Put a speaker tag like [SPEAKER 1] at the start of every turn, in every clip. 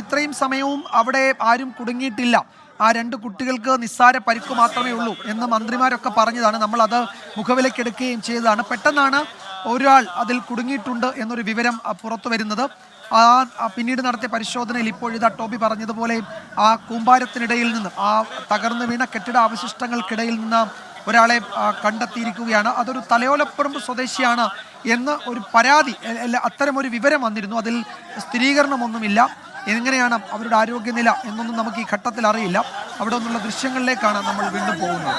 [SPEAKER 1] ഇത്രയും സമയവും അവിടെ ആരും കുടുങ്ങിയിട്ടില്ല. ആ രണ്ട് കുട്ടികൾക്ക് നിസ്സാര പരിക്ക് മാത്രമേ ഉള്ളൂ എന്ന് മന്ത്രിമാരൊക്കെ പറഞ്ഞതാണ്. നമ്മൾ അത് മുഖവിലക്കെടുക്കുകയും ചെയ്തതാണ്. പെട്ടെന്നാണ് ഒരാൾ അതിൽ കുടുങ്ങിയിട്ടുണ്ട് എന്നൊരു വിവരം പുറത്തു വരുന്നത്. പിന്നീട് നടത്തിയ പരിശോധനയിൽ ഇപ്പോഴിതാ ടോബി പറഞ്ഞതുപോലെ ആ കൂമ്പാരത്തിനിടയിൽ നിന്ന്, ആ തകർന്നു വീണ കെട്ടിട അവശിഷ്ടങ്ങൾക്കിടയിൽ നിന്ന് ഒരാളെ കണ്ടെത്തിയിരിക്കുകയാണ്. അതൊരു തലയോലപ്പറമ്പ് സ്വദേശിയാണ് എന്ന് ഒരു പരാതി, അത്തരമൊരു വിവരം വന്നിരുന്നു. അതിൽ സ്ഥിരീകരണമൊന്നുമില്ല. എങ്ങനെയാണ് അവരുടെ ആരോഗ്യനില എന്നൊന്നും നമുക്ക് ഈ ഘട്ടത്തിൽ അറിയില്ല. അവിടെ നിന്നുള്ള ദൃശ്യങ്ങളിലേക്കാണ് നമ്മൾ വീണ്ടും പോകുന്നത്.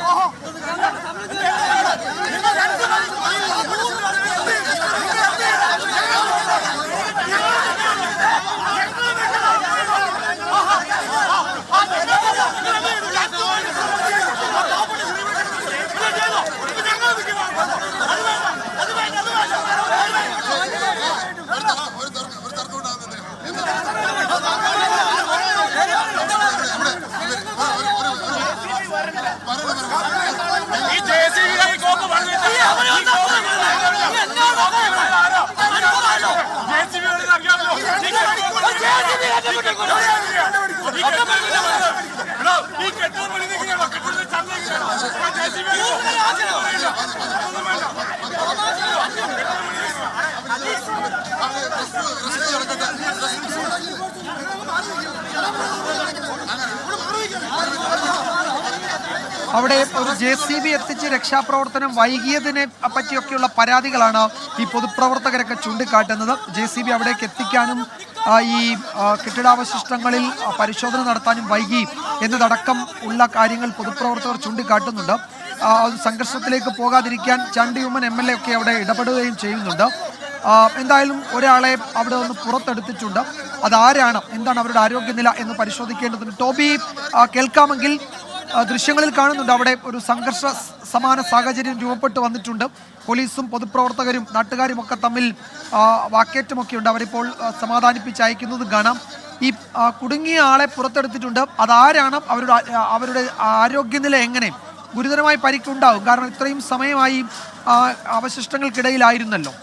[SPEAKER 1] അവിടെ ഒരു JCB എത്തിച്ച് രക്ഷാപ്രവർത്തനം വൈകിയതിനെ പറ്റിയൊക്കെയുള്ള പരാതികളാണ് ഈ പൊതുപ്രവർത്തകരൊക്കെ ചൂണ്ടിക്കാട്ടുന്നത്. JCB അവിടേക്ക് എത്തിക്കാനും ഈ കെട്ടിടാവശിഷ്ടങ്ങളിൽ പരിശോധന നടത്താനും വൈകി എന്നതടക്കം ഉള്ള കാര്യങ്ങൾ പൊതുപ്രവർത്തകർ ചൂണ്ടിക്കാട്ടുന്നുണ്ട്. സംഘർഷത്തിലേക്ക് പോകാതിരിക്കാൻ ചാണ്ടി ഉമ്മൻ MLA ഒക്കെ അവിടെ ഇടപെടുകയും ചെയ്യുന്നുണ്ട്. എന്തായാലും ഒരാളെ അവിടെ നിന്ന് പുറത്തെടുത്തിട്ടുണ്ട്. അതാരാണ്, എന്താണ് അവരുടെ ആരോഗ്യനില എന്ന് പരിശോധിക്കേണ്ടതുണ്ട്. ടോബി കേൾക്കാമെങ്കിൽ ദൃശ്യങ്ങളിൽ കാണുന്നുണ്ട് അവിടെ ഒരു സംഘർഷ സമാന സാഹചര്യം രൂപപ്പെട്ട് വന്നിട്ടുണ്ട്. പോലീസും പൊതുപ്രവർത്തകരും നാട്ടുകാരും ഒക്കെ തമ്മിൽ വാക്കേറ്റമൊക്കെ ഉണ്ട്. അവരിപ്പോൾ സമാധാനിപ്പിച്ച് അയക്കുന്നത് കാണാം. ഈ കുടുങ്ങിയ ആളെ പുറത്തെടുത്തിട്ടുണ്ട്. അതാരാണ്, അവരുടെ ആരോഗ്യനില എങ്ങനെ, ഗുരുതരമായി പരിക്കുണ്ടാവും. കാരണം ഇത്രയും സമയമായി അവശിഷ്ടങ്ങൾക്കിടയിലായിരുന്നല്ലോ.